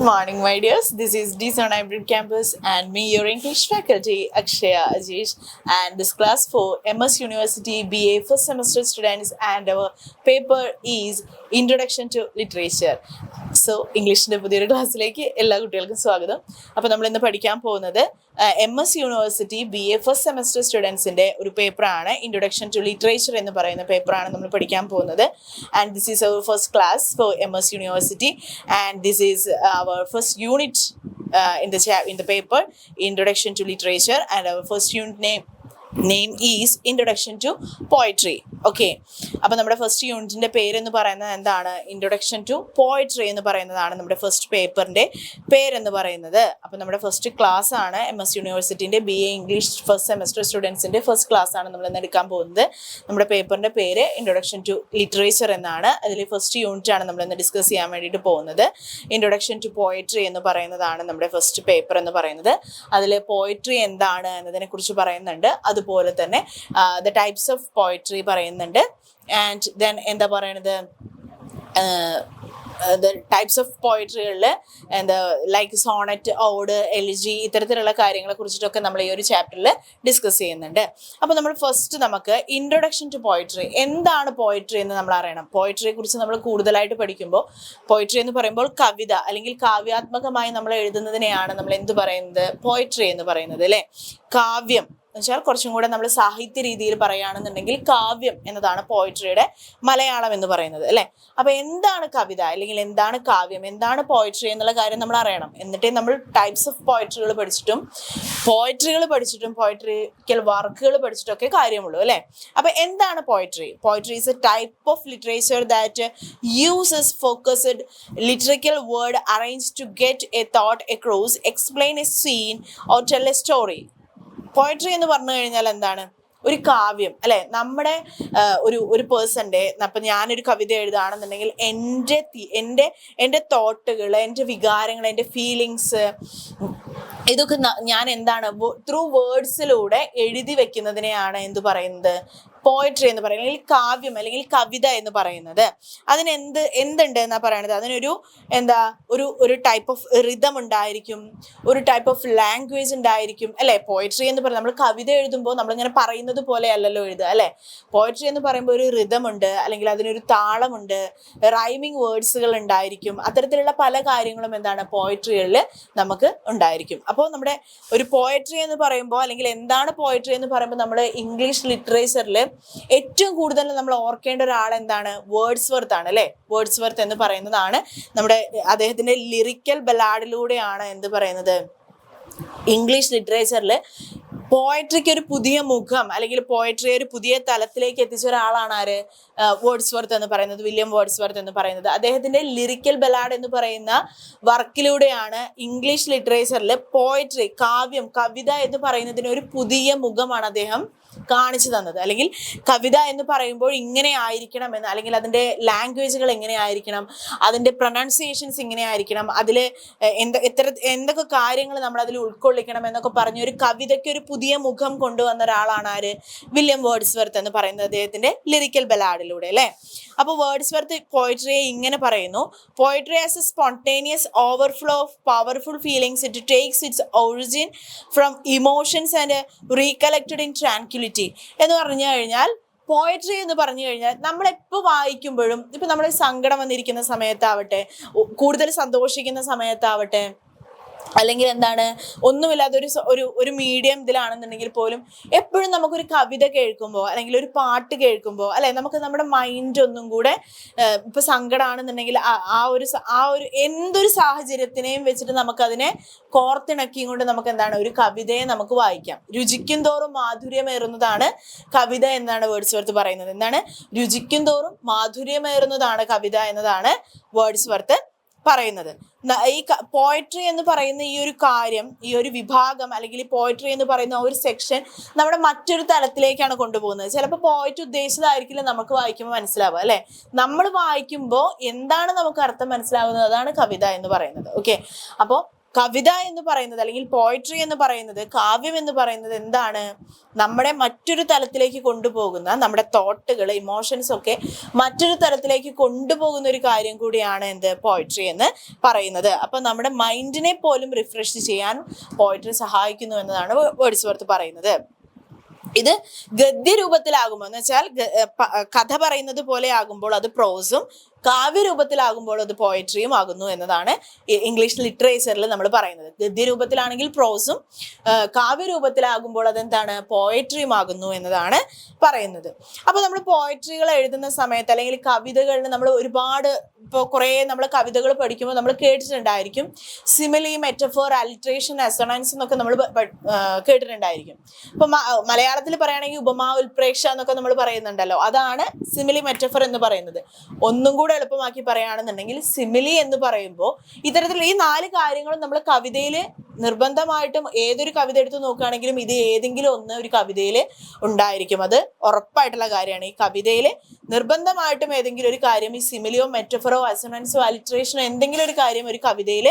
Morning, my dears. This is D7 Hybrid Campus and me, your English faculty, Akshaya Ajish, and this class for MS University BA first semester students, and our paper is Introduction to Literature. So ഇംഗ്ലീഷിൻ്റെ പുതിയൊരു ക്ലാസ്സിലേക്ക് എല്ലാ കുട്ടികൾക്കും സ്വാഗതം. അപ്പോൾ നമ്മൾ ഇന്ന് പഠിക്കാൻ പോകുന്നത് MS university BA first semester സ്റ്റുഡൻസിൻ്റെ ഒരു പേപ്പറാണ്, ഇൻട്രൊഡക്ഷൻ ടു ലിറ്ററേച്ചർ എന്ന് പറയുന്ന പേപ്പറാണ് നമ്മൾ പഠിക്കാൻ പോകുന്നത്. And this is our first class for MS university and this is our first unit in the paper Introduction to Literature, and our first unit name is Introduction to Poetry. Okay, അപ്പോൾ നമ്മുടെ first യൂണിറ്റിൻ്റെ പേരെന്ന് പറയുന്നത് എന്താണ്? Introduction to poetry എന്ന് പറയുന്നതാണ് നമ്മുടെ first പേപ്പറിൻ്റെ പേരെന്ന് പറയുന്നത്. അപ്പോൾ നമ്മുടെ ഫസ്റ്റ് ക്ലാസ് ആണ് MS യൂണിവേഴ്സിറ്റിൻ്റെ BA ഇംഗ്ലീഷ് ഫസ്റ്റ് സെമസ്റ്റർ സ്റ്റുഡൻസിൻ്റെ ഫസ്റ്റ് ക്ലാസ് ആണ് നമ്മൾ ഇന്ന് എടുക്കാൻ പോകുന്നത്. നമ്മുടെ പേപ്പറിൻ്റെ പേര് ഇൻട്രൊഡക്ഷൻ ടു ലിറ്ററേച്ചർ എന്നാണ്. അതിൽ ഫസ്റ്റ് യൂണിറ്റ് ആണ് നമ്മൾ ഇന്ന് ഡിസ്കസ് ചെയ്യാൻ വേണ്ടിയിട്ട് പോകുന്നത്. ഇൻട്രൊഡക്ഷൻ ടു പോയട്രി എന്ന് പറയുന്നതാണ് നമ്മുടെ ഫസ്റ്റ് പേപ്പർ എന്ന് പറയുന്നത്. അതിൽ പോയട്രി എന്താണ് എന്നതിനെക്കുറിച്ച് പറയുന്നുണ്ട്. അതുപോലെ തന്നെ ദ ടൈപ്സ് ഓഫ് പോയട്രി പറയുന്നുണ്ട്. ആൻഡ് ദെൻ എന്താ പറയണത്, ദ ടൈപ്സ് ഓഫ് പോയട്രികളിൽ എന്താ ലൈക്ക് സോണറ്റ്, ഓഡ്, എലിജി, ഇത്തരത്തിലുള്ള കാര്യങ്ങളെ കുറിച്ചിട്ടൊക്കെ നമ്മൾ ഈ ഒരു ചാപ്റ്ററിൽ ഡിസ്കസ് ചെയ്യുന്നുണ്ട്. അപ്പോൾ നമ്മൾ ഫസ്റ്റ് നമുക്ക് ഇൻട്രൊഡക്ഷൻ ടു പോയട്രി, എന്താണ് പോയട്രി എന്ന് നമ്മൾ അറിയണം. പോയട്രിയെ കുറിച്ച് നമ്മൾ കൂടുതലായിട്ട് പഠിക്കുമ്പോൾ പോയട്രി എന്ന് പറയുമ്പോൾ കവിത അല്ലെങ്കിൽ കാവ്യാത്മകമായി നമ്മൾ എഴുതുന്നതിനെയാണ് നമ്മൾ എന്ത് പറയുന്നത്? പോയട്രി എന്ന് പറയുന്നത്, അല്ലേ? കാവ്യം എന്നുവെച്ചാൽ കുറച്ചും കൂടെ നമ്മൾ സാഹിത്യ രീതിയിൽ പറയുകയാണെന്നുണ്ടെങ്കിൽ കാവ്യം എന്നതാണ് പോയട്രിയുടെ മലയാളം എന്ന് പറയുന്നത്, അല്ലേ? അപ്പോൾ എന്താണ് കവിത അല്ലെങ്കിൽ എന്താണ് കാവ്യം, എന്താണ് പോയട്രി എന്നുള്ള കാര്യം നമ്മൾ അറിയണം. എന്നിട്ടേ നമ്മൾ ടൈപ്സ് ഓഫ് പോയട്രികൾ പഠിച്ചിട്ടും പോയട്രിക്കൽ വർക്കുകൾ പഠിച്ചിട്ടൊക്കെ കാര്യമുള്ളൂ, അല്ലേ? അപ്പോൾ എന്താണ് poetry? Poetry is a type of literature that uses focused lyrical word arrange to get a thought across, explain a scene or tell a story. Poetry എന്ന് പറഞ്ഞു കഴിഞ്ഞാൽ എന്താണ്? ഒരു കാവ്യം, അല്ലെ? നമ്മുടെ ഒരു പേഴ്സൻ്റെ, അപ്പം ഞാനൊരു കവിത എഴുതുകയാണെന്നുണ്ടെങ്കിൽ എൻ്റെ തോട്ടുകൾ, എൻ്റെ വികാരങ്ങൾ, എൻ്റെ ഫീലിങ്സ്, ഇതൊക്കെ ഞാൻ എന്താണ് ത്രൂ വേർഡ്സിലൂടെ എഴുതി വെക്കുന്നതിനെയാണ് എന്ത് പറയുന്നത്? പോയട്രി എന്ന് പറയുന്നത്, അല്ലെങ്കിൽ കാവ്യം അല്ലെങ്കിൽ കവിത എന്ന് പറയുന്നത്. അതിന് എന്തുണ്ട് എന്നാ പറയണത്? അതിനൊരു ഒരു ടൈപ്പ് ഓഫ് റിതം ഉണ്ടായിരിക്കും, ഒരു ടൈപ്പ് ഓഫ് ലാംഗ്വേജ് ഉണ്ടായിരിക്കും, അല്ലേ? പോയട്രി എന്ന് പറയുന്നത്, നമ്മൾ കവിത എഴുതുമ്പോൾ നമ്മളിങ്ങനെ പറയുന്നത് പോലെ അല്ലല്ലോ എഴുതുക, അല്ലേ? പോയട്രി എന്ന് പറയുമ്പോൾ ഒരു റിതമുണ്ട്, അല്ലെങ്കിൽ അതിനൊരു താളമുണ്ട്, റൈമിങ് വേർഡ്സുകൾ ഉണ്ടായിരിക്കും. അത്തരത്തിലുള്ള പല കാര്യങ്ങളും എന്താണ് പോയട്രികളിൽ നമുക്ക് ഉണ്ടായിരിക്കും. അപ്പോൾ നമ്മുടെ ഒരു പോയട്രി എന്ന് പറയുമ്പോൾ, അല്ലെങ്കിൽ എന്താണ് പോയട്രി എന്ന് പറയുമ്പോൾ, നമ്മൾ ഇംഗ്ലീഷ് ലിറ്ററേച്ചറിൽ ഏറ്റവും കൂടുതൽ നമ്മൾ ഓർക്കേണ്ട ഒരാൾ എന്താണ്? വേർഡ്സ്വർത്ത് ആണ്, അല്ലേ? വേർഡ്സ്വർത്ത് എന്ന് പറയുന്നതാണ് നമ്മുടെ അദ്ദേഹത്തിന്റെ ലിറിക്കൽ ബലാഡിലൂടെയാണ് എന്ത് പറയുന്നത്? ഇംഗ്ലീഷ് ലിറ്ററേച്ചറിൽ പോയട്രിക്ക് ഒരു പുതിയ മുഖം അല്ലെങ്കിൽ പോയട്രിയെ ഒരു പുതിയ തലത്തിലേക്ക് എത്തിച്ച ഒരാളാണ് ആര്? വേർഡ്സ്വർത്ത് എന്ന് പറയുന്നത്, വില്യം വേർഡ്സ്വർത്ത് എന്ന് പറയുന്നത്. അദ്ദേഹത്തിന്റെ ലിറിക്കൽ ബലാഡ് എന്ന് പറയുന്ന വർക്കിലൂടെയാണ് ഇംഗ്ലീഷ് ലിറ്ററേച്ചറിൽ പോയട്രി, കാവ്യം, കവിത എന്ന് പറയുന്നതിന് ഒരു പുതിയ മുഖമാണ് അദ്ദേഹം കാണിച്ചു തന്നത്. അല്ലെങ്കിൽ കവിത എന്ന് പറയുമ്പോൾ ഇങ്ങനെ ആയിരിക്കണം എന്ന്, അല്ലെങ്കിൽ അതിൻ്റെ ലാംഗ്വേജുകൾ എങ്ങനെ ആയിരിക്കണം, അതിൻ്റെ പ്രൊനൗൺസിയേഷൻസ് ഇങ്ങനെ ആയിരിക്കണം, അതിൽ എന്തൊക്കെ കാര്യങ്ങൾ നമ്മൾ അതിൽ ഉൾക്കൊള്ളിക്കണം എന്നൊക്കെ പറഞ്ഞ് ഒരു കവിതയ്ക്ക് ഒരു പുതിയ മുഖം കൊണ്ടുവന്ന ഒരാളാണ് ആര്? വില്യം വേർഡ്സ്വർത്ത് എന്ന് പറയുന്നത്, അദ്ദേഹത്തിൻ്റെ ലിറിക്കൽ ബലാഡിലൂടെ, അല്ലേ? അപ്പോൾ വേർഡ്സ്വർത്ത് പോയട്രിയെ ഇങ്ങനെ പറയുന്നു: poetry as a spontaneous overflow of powerful feelings, it takes its origin from emotions and recollected in tranquillity. എന്ന് പറഞ്ഞു കഴിഞ്ഞാൽ പോയട്രി എന്ന് പറഞ്ഞു കഴിഞ്ഞാൽ നമ്മളെപ്പോൾ വായിക്കുമ്പോഴും, ഇപ്പം നമ്മൾ സങ്കടം വന്നിരിക്കുന്ന സമയത്താവട്ടെ, കൂടുതൽ സന്തോഷിക്കുന്ന സമയത്താവട്ടെ, അല്ലെങ്കിൽ എന്താണ് ഒന്നുമില്ലാതെ ഒരു മീഡിയം ഇതിലാണെന്നുണ്ടെങ്കിൽ പോലും എപ്പോഴും നമുക്കൊരു കവിത കേൾക്കുമ്പോൾ അല്ലെങ്കിൽ ഒരു പാട്ട് കേൾക്കുമ്പോൾ, അല്ലെ, നമുക്ക് നമ്മുടെ മൈൻഡ് ഒന്നും കൂടെ, ഇപ്പൊ സങ്കടമാണെന്നുണ്ടെങ്കിൽ ആ ഒരു എന്തൊരു സാഹചര്യത്തിനെയും വെച്ചിട്ട് നമുക്കതിനെ കോർത്തിണക്കിയും കൊണ്ട് നമുക്ക് എന്താണ് ഒരു കവിതയെ നമുക്ക് വായിക്കാം. രുചിക്കും തോറും മാധുര്യമേറുന്നതാണ് കവിത എന്നാണ് വേർഡ്സ്വർത്ത് പറയുന്നത്. എന്താണ്? രുചിക്കും തോറും മാധുര്യമേറുന്നതാണ് കവിത എന്നതാണ് വേർഡ്സ്വർത്ത് പറയുന്നത്. ഈ പോയട്രി എന്ന് പറയുന്ന ഈ ഒരു കാര്യം, ഈ ഒരു വിഭാഗം, അല്ലെങ്കിൽ ഈ പോയട്രി എന്ന് പറയുന്ന ഒരു സെക്ഷൻ നമ്മുടെ മറ്റൊരു തലത്തിലേക്കാണ് കൊണ്ടുപോകുന്നത്. ചിലപ്പോൾ പോയറ്റ് ഉദ്ദേശിച്ചതായിരിക്കില്ല നമുക്ക് വായിക്കുമ്പോൾ മനസ്സിലാവുക, അല്ലെ? നമ്മൾ വായിക്കുമ്പോൾ എന്താണ് നമുക്ക് അർത്ഥം മനസ്സിലാവുന്നത്, അതാണ് കവിത എന്ന് പറയുന്നത്. ഓക്കെ, അപ്പോൾ കവിത എന്ന് പറയുന്നത് അല്ലെങ്കിൽ പോയട്രി എന്ന് പറയുന്നത്, കാവ്യം എന്ന് പറയുന്നത് എന്താണ്? നമ്മുടെ മറ്റൊരു തലത്തിലേക്ക് കൊണ്ടുപോകുന്ന, നമ്മുടെ തോട്ടുകൾ, ഇമോഷൻസ് ഒക്കെ മറ്റൊരു തലത്തിലേക്ക് കൊണ്ടുപോകുന്ന ഒരു കാര്യം കൂടിയാണ് എന്ത്? പോയട്രി എന്ന് പറയുന്നത്. അപ്പൊ നമ്മുടെ മൈൻഡിനെ പോലും റിഫ്രഷ് ചെയ്യാൻ പോയട്രി സഹായിക്കുന്നു എന്നതാണ് വേർഡ്സ്വർത്ത് പറയുന്നത്. ഇത് ഗദ്യരൂപത്തിലാകുമ്പോൾ എന്ന് വെച്ചാൽ കഥ പറയുന്നത് പോലെ ആകുമ്പോൾ അത് പ്രോസും, കാവ്യരൂപത്തിലാകുമ്പോൾ അത് പോയട്രിയും ആകുന്നു എന്നതാണ് ഇംഗ്ലീഷ് ലിറ്ററേച്ചറിൽ നമ്മൾ പറയുന്നത്. ഗദ്യരൂപത്തിലാണെങ്കിൽ പ്രോസും, കാവ്യരൂപത്തിലാകുമ്പോൾ അതെന്താണ്? പോയട്രിയും ആകുന്നു എന്നതാണ് പറയുന്നത്. അപ്പൊ നമ്മൾ പോയട്രികൾ എഴുതുന്ന സമയത്ത് അല്ലെങ്കിൽ കവിതകളിൽ നമ്മൾ ഒരുപാട്, ഇപ്പോൾ കുറേ നമ്മൾ കവിതകൾ പഠിക്കുമ്പോൾ നമ്മൾ കേട്ടിട്ടുണ്ടായിരിക്കും സിമിലി, മെറ്റഫോർ, അലിട്രേഷൻ, അസൊണൻസ് എന്നൊക്കെ നമ്മൾ കേട്ടിട്ടുണ്ടായിരിക്കും. ഇപ്പൊ മലയാളത്തിൽ പറയുകയാണെങ്കിൽ ഉപമ, ഉൽപ്രേക്ഷ എന്നൊക്കെ നമ്മൾ പറയുന്നുണ്ടല്ലോ. അതാണ് സിമിലി, മെറ്റഫോർ എന്ന് പറയുന്നത്. ഒന്നും കൂടെ എളുപ്പമാക്കി പറയുകയാണെന്നുണ്ടെങ്കിൽ സിമിലി എന്ന് പറയുമ്പോൾ ഇത്തരത്തിൽ ഈ 4 കാര്യങ്ങളും നമ്മൾ കവിതയിൽ നിർബന്ധമായിട്ടും ഏതൊരു കവിത എടുത്ത് നോക്കുകയാണെങ്കിലും ഇത് ഏതെങ്കിലും ഒന്ന് ഒരു കവിതയിൽ ഉണ്ടായിരിക്കും. അത് ഉറപ്പായിട്ടുള്ള കാര്യമാണ്. ഈ കവിതയിൽ നിർബന്ധമായിട്ടും ഏതെങ്കിലും ഒരു കാര്യം, ഈ സിമിലിയോ, മെറ്റഫറോ, അസൊണൻസോ, അലിട്രേഷനോ എന്തെങ്കിലും ഒരു കാര്യം ഒരു കവിതയിൽ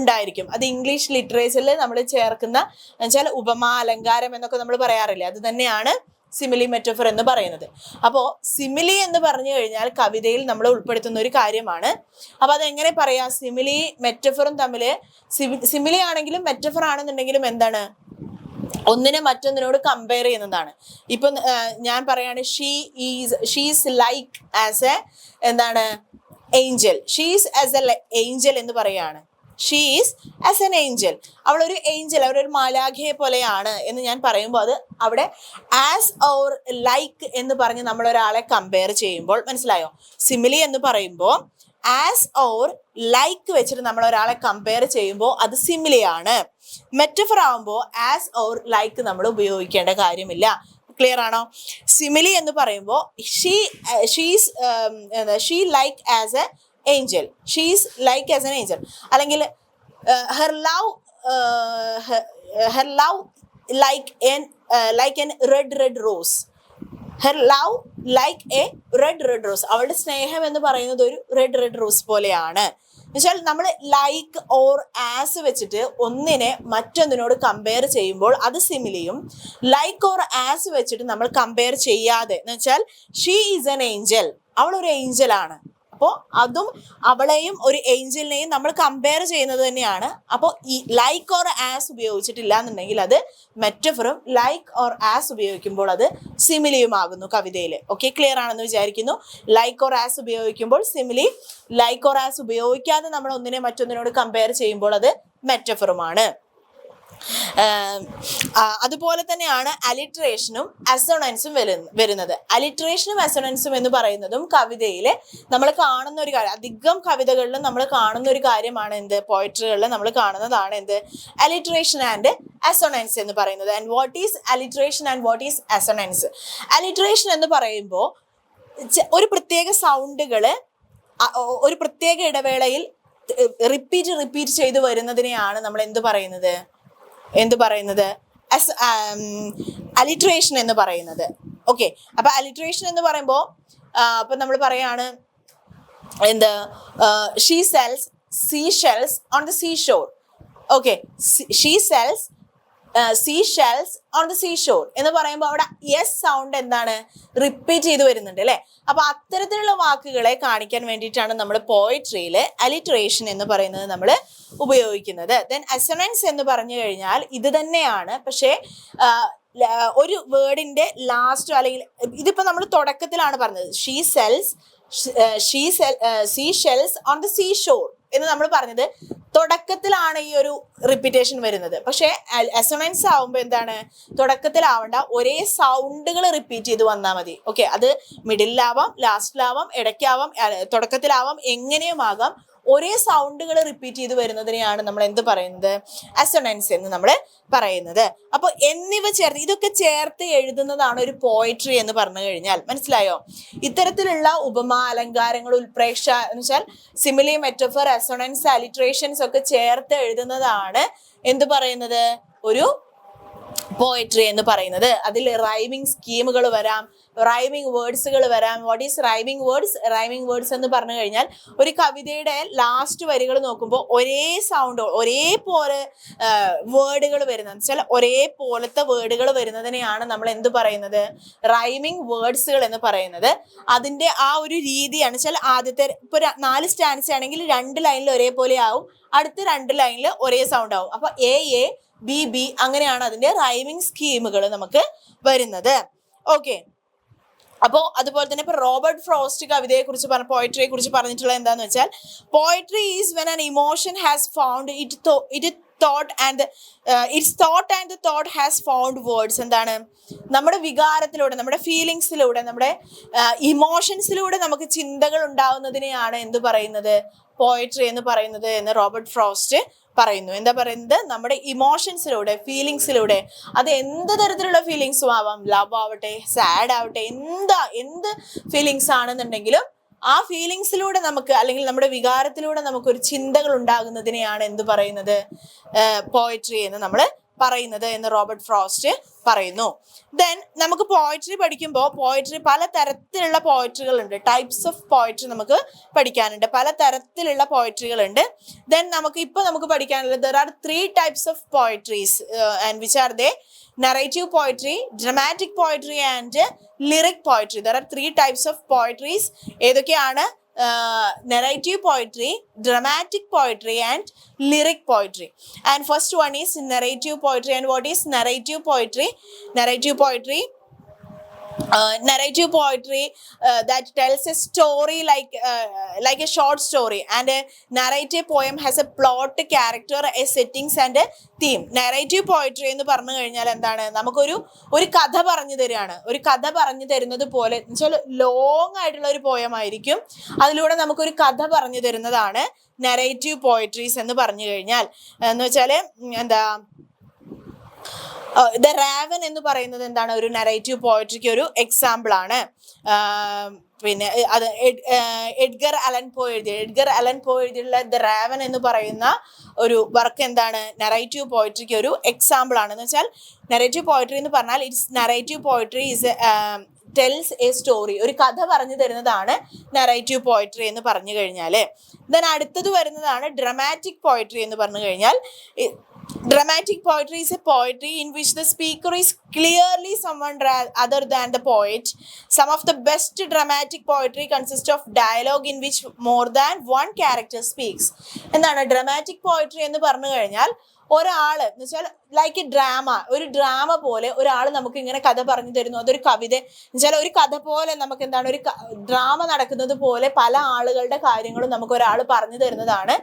ഉണ്ടായിരിക്കും. അത് ഇംഗ്ലീഷ് ലിറ്ററേച്ചറിൽ നമ്മൾ ചേർക്കുന്ന എന്നുവെച്ചാൽ ഉപമ, അലങ്കാരം എന്നൊക്കെ നമ്മൾ പറയാറില്ലേ, അത് തന്നെയാണ് സിമിലി, മെറ്റഫർ എന്ന് പറയുന്നത്. അപ്പോൾ സിമിലി എന്ന് പറഞ്ഞു കഴിഞ്ഞാൽ കവിതയിൽ നമ്മൾ ഉൾപ്പെടുത്തുന്ന ഒരു കാര്യമാണ്. അപ്പൊ അതെങ്ങനെ പറയാം? സിമിലി മെറ്റഫറും തമ്മിൽ, സിമിലി ആണെങ്കിലും മെറ്റഫർ ആണെന്നുണ്ടെങ്കിലും എന്താണ്? ഒന്നിനെ മറ്റൊന്നിനോട് കമ്പയർ ചെയ്യുന്നതാണ്. ഇപ്പൊ ഞാൻ പറയാണ് ഷീസ് ലൈക്ക് ആസ് എ എന്താണ്? Angel. She's as a Angel എന്ന് പറയാണ്. She is as an Angel. അവളൊരു ഏഞ്ചൽ, അവരൊരു മാലാഖയെ പോലെയാണ് എന്ന് ഞാൻ പറയുമ്പോൾ അത് അവിടെ ആസ് ഓർ ലൈക്ക് എന്ന് പറഞ്ഞ് നമ്മൾ ഒരാളെ കമ്പയർ ചെയ്യുമ്പോൾ, മനസ്സിലായോ? സിമിലി എന്ന് പറയുമ്പോൾ ആസ് ഓർ ലൈക്ക് വെച്ചിട്ട് നമ്മൾ ഒരാളെ കമ്പയർ ചെയ്യുമ്പോൾ അത് സിമിലിയാണ്. മെറ്റഫർ ആവുമ്പോൾ ആസ് ഓർ ലൈക്ക് നമ്മൾ ഉപയോഗിക്കേണ്ട കാര്യമില്ല. ക്ലിയർ ആണോ? സിമിലി എന്ന് പറയുമ്പോൾ she like as a angel, she's like as an angel. അല്ലെങ്കിൽ her love like an red rose. Her love like a red rose. അവളുടെ സ്നേഹം എന്ന് പറയുന്നത് ഒരു റെഡ് റോസ് പോലെയാണ്. എന്നുവെച്ചാൽ നമ്മൾ ലൈക്ക് ഓർ ആസ് വെച്ചിട്ട് ഒന്നിനെ മറ്റൊന്നിനോട് കമ്പയർ ചെയ്യുമ്പോൾ അത് സിമിലിയും, ലൈക്ക് ഓർ ആസ് വെച്ചിട്ട് നമ്മൾ കമ്പയർ ചെയ്യാതെ, എന്ന് വെച്ചാൽ ഷീ ഈസ് എൻ ഏഞ്ചൽ, അവൾ ഒരു ഏഞ്ചലാണ്. അപ്പോൾ അതും അവളെയും ഒരു ഏഞ്ചലിനെയും നമ്മൾ കമ്പയർ ചെയ്യുന്നത് തന്നെയാണ്. അപ്പോൾ ഈ ലൈക്ക് ഓർ ആസ് ഉപയോഗിച്ചിട്ടില്ല എന്നുണ്ടെങ്കിൽ അത് മെറ്റഫറും, ലൈക്ക് ഓർ ആസ് ഉപയോഗിക്കുമ്പോൾ അത് സിമിലിയുമാകുന്നു കവിതയിൽ. ഓക്കെ, ക്ലിയർ ആണെന്ന് വിചാരിക്കുന്നു. ലൈക്ക് ഓർ ആസ് ഉപയോഗിക്കുമ്പോൾ സിമിലി, ലൈക്ക് ഓർ ആസ് ഉപയോഗിക്കാതെ നമ്മൾ ഒന്നിനെ മറ്റൊന്നിനോട് കമ്പയർ ചെയ്യുമ്പോൾ അത് മെറ്റഫറുമാണ്. അതുപോലെ തന്നെയാണ് അലിട്രേഷനും അസൊണൻസും വരുന്നത്. അലിട്രേഷനും അസൊണൻസും എന്ന് പറയുന്നതും കവിതയിൽ നമ്മൾ കാണുന്ന ഒരു കാര്യം, അധികം കവിതകളിലും നമ്മൾ കാണുന്ന ഒരു കാര്യമാണ്. എന്ത്? പോയട്രികളിൽ നമ്മൾ കാണുന്നതാണ് എന്ത്? അലിട്രേഷൻ ആൻഡ് അസൊണൻസ് എന്ന് പറയുന്നത്. And what is alliteration and what is assonance? Alliteration എന്ന് പറയുമ്പോൾ ഒരു പ്രത്യേക സൗണ്ടുകൾ ഒരു പ്രത്യേക ഇടവേളയിൽ റിപ്പീറ്റ് ചെയ്ത് വരുന്നതിനെയാണ് നമ്മൾ എന്ത് പറയുന്നത്? അലിട്രേഷൻ എന്ന് പറയുന്നത്. ഓക്കെ, അപ്പൊ അലിട്രേഷൻ എന്ന് പറയുമ്പോൾ അപ്പൊ നമ്മൾ പറയാണ് എന്ത്? She cells seashells on the seashore. Okay, she sells seashells on the seashore എന്ന് പറയുമ്പോൾ അവിടെ യെസ് സൗണ്ട് എന്താണ്? റിപ്പീറ്റ് ചെയ്ത് വരുന്നുണ്ട് അല്ലെ. അപ്പൊ അത്തരത്തിലുള്ള വാക്കുകളെ കാണിക്കാൻ വേണ്ടിയിട്ടാണ് നമ്മൾ പോയട്രിയിൽ അലിട്രേഷൻ എന്ന് പറയുന്നത് നമ്മൾ ഉപയോഗിക്കുന്നത്. ദെൻ അസൊണൻസ് എന്ന് പറഞ്ഞു കഴിഞ്ഞാൽ ഇത് തന്നെയാണ്, പക്ഷേ ഒരു വേർഡിന്റെ ലാസ്റ്റ് അല്ലെങ്കിൽ ഇതിപ്പോ നമ്മൾ തുടക്കത്തിലാണ് പറഞ്ഞത്. seashells on the seashore എന്ന് നമ്മൾ പറഞ്ഞത് തുടക്കത്തിലാണ് ഈ ഒരു റിപ്പീറ്റേഷൻ വരുന്നത്. പക്ഷെ അസൊണൻസ് ആവുമ്പോൾ എന്താണ്? തുടക്കത്തിലാവണ്ട, ഒരേ സൗണ്ടുകൾ റിപ്പീറ്റ് ചെയ്ത് വന്നാൽ മതി. ഓക്കെ, അത് മിഡിലാവാം, ലാസ്റ്റിലാവാം, ഇടയ്ക്കാവാം, തുടക്കത്തിലാവാം, എങ്ങനെയും ആകാം. ഒരേ സൗണ്ടുകൾ റിപ്പീറ്റ് ചെയ്ത് വരുന്നതിനെയാണ് നമ്മൾ എന്ത് പറയുന്നത്? അസൊണൻസ് എന്ന് നമ്മൾ പറയുന്നത്. അപ്പോൾ എന്നിവ ചേർത്ത്, ഇതൊക്കെ ചേർത്ത് എഴുതുന്നതാണ് ഒരു പോയട്രി എന്ന് പറഞ്ഞു കഴിഞ്ഞാൽ. മനസ്സിലായോ? ഇത്തരത്തിലുള്ള ഉപമ, അലങ്കാരങ്ങൾ, ഉൽപ്രേക്ഷ എന്ന് വെച്ചാൽ സിമിലി, മെറ്റഫർ, അസൊണൻസ്, അലിട്രേഷൻസ് ഒക്കെ ചേർത്ത് എഴുതുന്നതാണ് എന്ത് പറയുന്നത്? ഒരു പോയട്രി എന്ന് പറയുന്നത്. അതിൽ റൈമിംഗ് സ്കീമുകൾ വരാം, റൈമിംഗ് വേർഡ്സുകൾ വരാം. What is rhyming words? Rhyming words എന്ന് പറഞ്ഞു കഴിഞ്ഞാൽ ഒരു കവിതയുടെ ലാസ്റ്റ് വരികൾ നോക്കുമ്പോൾ ഒരേ സൗണ്ട്, ഒരേപോലെ വേർഡുകൾ വരുന്നത് വെച്ചാൽ ഒരേപോലത്തെ വേർഡുകൾ വരുന്നതിനെയാണ് നമ്മൾ എന്ത് പറയുന്നത്? റൈമിംഗ് വേർഡ്സുകൾ എന്ന് പറയുന്നത്. അതിന്റെ ആ ഒരു രീതിയാണ് വെച്ചാൽ ആദ്യത്തെ ഇപ്പൊ 4 സ്റ്റാൻസ് ആണെങ്കിൽ 2 ലൈനിൽ ഒരേപോലെ ആവും, അടുത്ത 2 ലൈനിൽ ഒരേ സൗണ്ട് ആവും. അപ്പൊ എ എ ബി ബി അങ്ങനെയാണ് അതിന്റെ റൈമിംഗ് സ്കീമുകൾ നമുക്ക് വരുന്നത്. ഓക്കെ, അപ്പോ അതുപോലെ തന്നെ ഇപ്പൊ റോബർട്ട് ഫ്രോസ്റ്റ് കവിതയെ കുറിച്ച് പോയട്രിയെ കുറിച്ച് പറഞ്ഞിട്ടുള്ളത് എന്താന്ന് വെച്ചാൽ, poetry is when an emotion has found it thought and its thought and the thought has found words. എന്താണ്? നമ്മുടെ വികാരത്തിലൂടെ, നമ്മുടെ ഫീലിങ്സിലൂടെ, നമ്മുടെ ഇമോഷൻസിലൂടെ നമുക്ക് ചിന്തകൾ ഉണ്ടാവുന്നതിനെയാണ് എന്ത് പറയുന്നത്? പോയട്രി എന്ന് പറയുന്നത് എന്ന് റോബർട്ട് ഫ്രോസ്റ്റ് പറയുന്നു. എന്താ പറയുന്നത്? നമ്മുടെ ഇമോഷൻസിലൂടെ, ഫീലിങ്സിലൂടെ, അത് എന്ത് തരത്തിലുള്ള ഫീലിങ്സും ആവാം, ലവ് ആവട്ടെ, സാഡ് ആവട്ടെ, എന്ത് ഫീലിങ്സ് ആണെന്നുണ്ടെങ്കിലും ആ ഫീലിങ്സിലൂടെ നമുക്ക്, അല്ലെങ്കിൽ നമ്മുടെ വികാരത്തിലൂടെ നമുക്കൊരു ചിന്തകൾ ഉണ്ടാകുന്നതിനെയാണ് എന്ത് പറയുന്നത്? പോയട്രി എന്ന് നമ്മൾ പറയുന്നത് എന്ന് റോബർട്ട് ഫ്രോസ്റ്റ് പറയുന്നു. ദെൻ നമുക്ക് പോയട്രി പഠിക്കുമ്പോൾ പല തരത്തിലുള്ള പോയട്രികളുണ്ട്, ടൈപ്സ് ഓഫ് പോയട്രി നമുക്ക് പഠിക്കാനുണ്ട്, പല തരത്തിലുള്ള പോയട്രികളുണ്ട്. ദെൻ നമുക്ക് പഠിക്കാനുള്ളത് there are 3 types of poetries and which are they? Narrative poetry, dramatic poetry and lyric poetry. There are 3 types of poetries. ഏതൊക്കെയാണ്? narrative poetry, dramatic poetry and lyric poetry. And first one is narrative poetry. And what is narrative poetry? Narrative poetry that tells a story like a short story, and a narrative poem has a plot, character, a settings and a theme. Narrative poetry എന്ന് പറഞ്ഞു കഴിഞ്ഞാൽ എന്താണ്? നമുക്കൊരു കഥ പറഞ്ഞു തരികയാണ്. ഒരു കഥ പറഞ്ഞു തരുന്നത് പോലെ എന്നുവെച്ചാൽ ലോങ് ആയിട്ടുള്ള ഒരു പോയം ആയിരിക്കും, അതിലൂടെ നമുക്കൊരു കഥ പറഞ്ഞു തരുന്നതാണ് നറേറ്റീവ് പോയട്രീസ് എന്ന് പറഞ്ഞു കഴിഞ്ഞാൽ. എന്ന് വെച്ചാല് എന്താ, ദ റാവൻ എന്ന് പറയുന്നത് എന്താണ്? ഒരു നറേറ്റീവ് പോയട്രിക്ക് ഒരു എക്സാമ്പിൾ ആണ്. പിന്നെ അത് എഡ്ഗർ അലൻ പോ എഴുതിയുള്ള ദ റാവൻ എന്ന് പറയുന്ന ഒരു വർക്ക് എന്താണ്? നറേറ്റീവ് പോയട്രിക്ക് ഒരു എക്സാമ്പിൾ ആണ്. എന്ന് വെച്ചാൽ നറേറ്റീവ് പോയട്രി എന്ന് പറഞ്ഞാൽ narrative poetry is tells A story, ഒരു കഥ പറഞ്ഞു തരുന്നതാണ് നറേറ്റീവ് പോയട്രി എന്ന് പറഞ്ഞു കഴിഞ്ഞാൽ. ദെൻ അടുത്തത് വരുന്നതാണ് ഡ്രമാറ്റിക് പോയട്രി എന്ന് പറഞ്ഞു കഴിഞ്ഞാൽ. Dramatic poetry is a poetry in which the speaker is clearly someone other than the poet. Some of the best dramatic poetry consists of dialogue in which more than one character speaks. എന്താണ് dramatic poetry എന്ന് പറഞ്ഞു കഴിഞ്ഞാൽ? ഒരാള് എന്ന് വെച്ചാൽ like A drama, ഒരു drama പോലെ ഒരാൾ നമുക്ക് ഇങ്ങനെ കഥ പറഞ്ഞു തരുന്നു. അതൊരു കവിത എന്നുവെച്ചാൽ ഒരു കഥ പോലെ നമുക്ക് എന്താണ്, ഒരു ഡ്രാമ നടക്കുന്നത് പോലെ പല ആളുകളുടെ കാര്യങ്ങളും നമുക്ക് ഒരാൾ പറഞ്ഞു തരുന്നതാണ്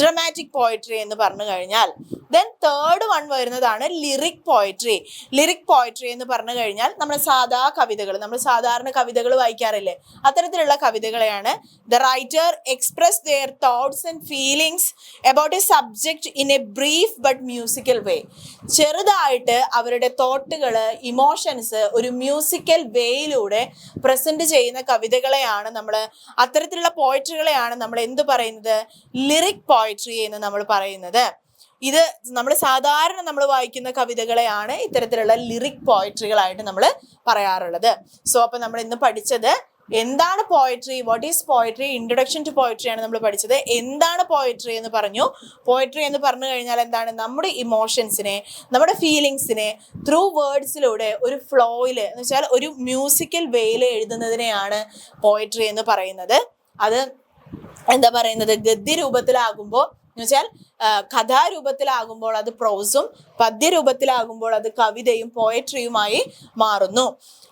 ഡ്രമാറ്റിക് പോയട്രി എന്ന് പറഞ്ഞു കഴിഞ്ഞാൽ. ദെൻ തേർഡ് വൺ വരുന്നതാണ് ലിറിക് പോയട്രി. ലിറിക് പോയട്രി എന്ന് പറഞ്ഞു കഴിഞ്ഞാൽ നമ്മൾ സാധാരണ കവിതകൾ വായിക്കാറില്ലേ, അത്തരത്തിലുള്ള കവിതകളെയാണ്. The writer express their thoughts and feelings about a subject in a brief but musical way. ചെറുതായിട്ട് അവരുടെ തോട്ടുകള്, ഇമോഷൻസ് ഒരു മ്യൂസിക്കൽ വേയിലൂടെ പ്രസന്റ് ചെയ്യുന്ന കവിതകളെയാണ് അത്തരത്തിലുള്ള പോയട്രികളെയാണ് നമ്മൾ എന്ത് പറയുന്നത്? ലിറിക് പോയട്രി എന്ന് നമ്മൾ പറയുന്നത്. ഇത് സാധാരണ നമ്മൾ വായിക്കുന്ന കവിതകളെയാണ് ഇത്തരത്തിലുള്ള ലിറിക് പോയട്രികളായിട്ട് നമ്മൾ പറയാറുള്ളത്. സോ അപ്പൊ നമ്മൾ ഇന്ന് പഠിച്ചത് എന്താണ് poetry, what is poetry, introduction to poetry ആണ് നമ്മൾ പഠിച്ചത്. എന്താണ് പോയട്രി എന്ന് പറഞ്ഞു. പോയട്രി എന്ന് പറഞ്ഞു കഴിഞ്ഞാൽ എന്താണ്? നമ്മുടെ ഇമോഷൻസിനെ, നമ്മുടെ ഫീലിങ്സിനെ ത്രൂ വേർഡ്സിലൂടെ ഒരു ഫ്ലോയിൽ എന്ന് വെച്ചാൽ ഒരു മ്യൂസിക്കൽ വേയിൽ എഴുതുന്നതിനെയാണ് പോയട്രി എന്ന് പറയുന്നത്. അത് എന്താ പറയുന്നത്? ഗദ്യരൂപത്തിലാകുമ്പോൾ എന്ന് വെച്ചാൽ കഥാരൂപത്തിലാകുമ്പോൾ അത് പ്രോസും, പദ്യരൂപത്തിലാകുമ്പോൾ അത് കവിതയും പോയട്രിയുമായി മാറുന്നു.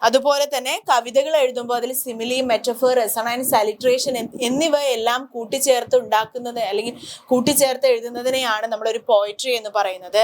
അതുപോലെ തന്നെ കവിതകൾ എഴുതുമ്പോൾ അതിൽ സിമിലി, മെറ്റഫർ, റെസൊണൻസ്, അലിട്രേഷൻ എന്നിവയെല്ലാം കൂട്ടിച്ചേർത്ത് ഉണ്ടാക്കുന്നത് അല്ലെങ്കിൽ കൂട്ടിച്ചേർത്ത് എഴുതുന്നതിനെയാണ് നമ്മളൊരു പോയട്രി എന്ന് പറയുന്നത്.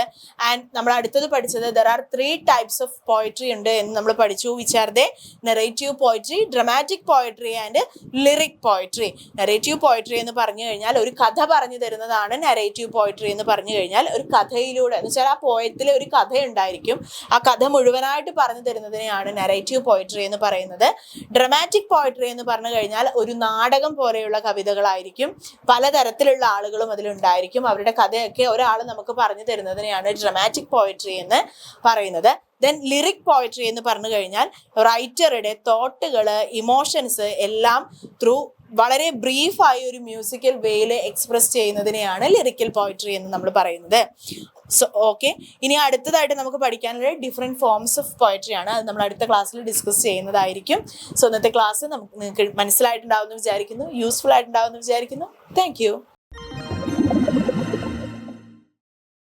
ആൻഡ് നമ്മൾ അടുത്തത് പഠിച്ചത് there are 3 types of poetry ഉണ്ട് എന്ന് നമ്മൾ പഠിച്ചു. which are they? Narrative poetry, dramatic poetry and lyric poetry. Narrative poetry എന്ന് പറഞ്ഞു കഴിഞ്ഞാൽ ഒരു കഥ പറഞ്ഞു തരുന്നതാണ് നറേറ്റീവ് പോയിട്രി എന്ന് പറഞ്ഞു കഴിഞ്ഞാൽ ഒരു കഥയിലൂടെ എന്ന് വെച്ചാൽ ആ പോയത്തിൽ ഒരു കഥ ഉണ്ടായിരിക്കും, ആ കഥ മുഴുവനായിട്ട് പറഞ്ഞു തരുന്നതിനെയാണ് നരേറ്റീവ് പോയിട്രി എന്ന് പറയുന്നത്. ഡ്രമാറ്റിക് പോയിട്രി എന്ന് പറഞ്ഞു കഴിഞ്ഞാൽ ഒരു നാടകം പോലെയുള്ള കവിതകളായിരിക്കും, പലതരത്തിലുള്ള ആളുകളും അതിലുണ്ടായിരിക്കും, അവരുടെ കഥയൊക്കെ ഒരാൾ നമുക്ക് പറഞ്ഞു തരുന്നതിനെയാണ് ഡ്രമാറ്റിക് പോയിട്രി എന്ന് പറയുന്നത്. ദെൻ ലിറിക് പോയിട്രി എന്ന് പറഞ്ഞു കഴിഞ്ഞാൽ റൈറ്ററുടെ തോട്ടുകള്, ഇമോഷൻസ് എല്ലാം ത്രൂ വളരെ ബ്രീഫായി ഒരു മ്യൂസിക്കൽ വേയിൽ എക്സ്പ്രസ് ചെയ്യുന്നതിനെയാണ് ലിറിക്കൽ പോയിട്രി എന്ന് നമ്മൾ പറയുന്നത്. സോ ഓക്കെ, ഇനി അടുത്തതായിട്ട് നമുക്ക് പഠിക്കാനുള്ള ഡിഫറെൻറ്റ് ഫോംസ് ഓഫ് പോയിട്രി ആണ്. അത് നമ്മൾ അടുത്ത ക്ലാസ്സിൽ ഡിസ്കസ് ചെയ്യുന്നതായിരിക്കും. സോ ഇന്നത്തെ ക്ലാസ് നിങ്ങൾക്ക് മനസ്സിലായിട്ടുണ്ടാവുമെന്ന് വിചാരിക്കുന്നു, യൂസ്ഫുൾ ആയിട്ടുണ്ടാവുമെന്ന് വിചാരിക്കുന്നു. Thank you.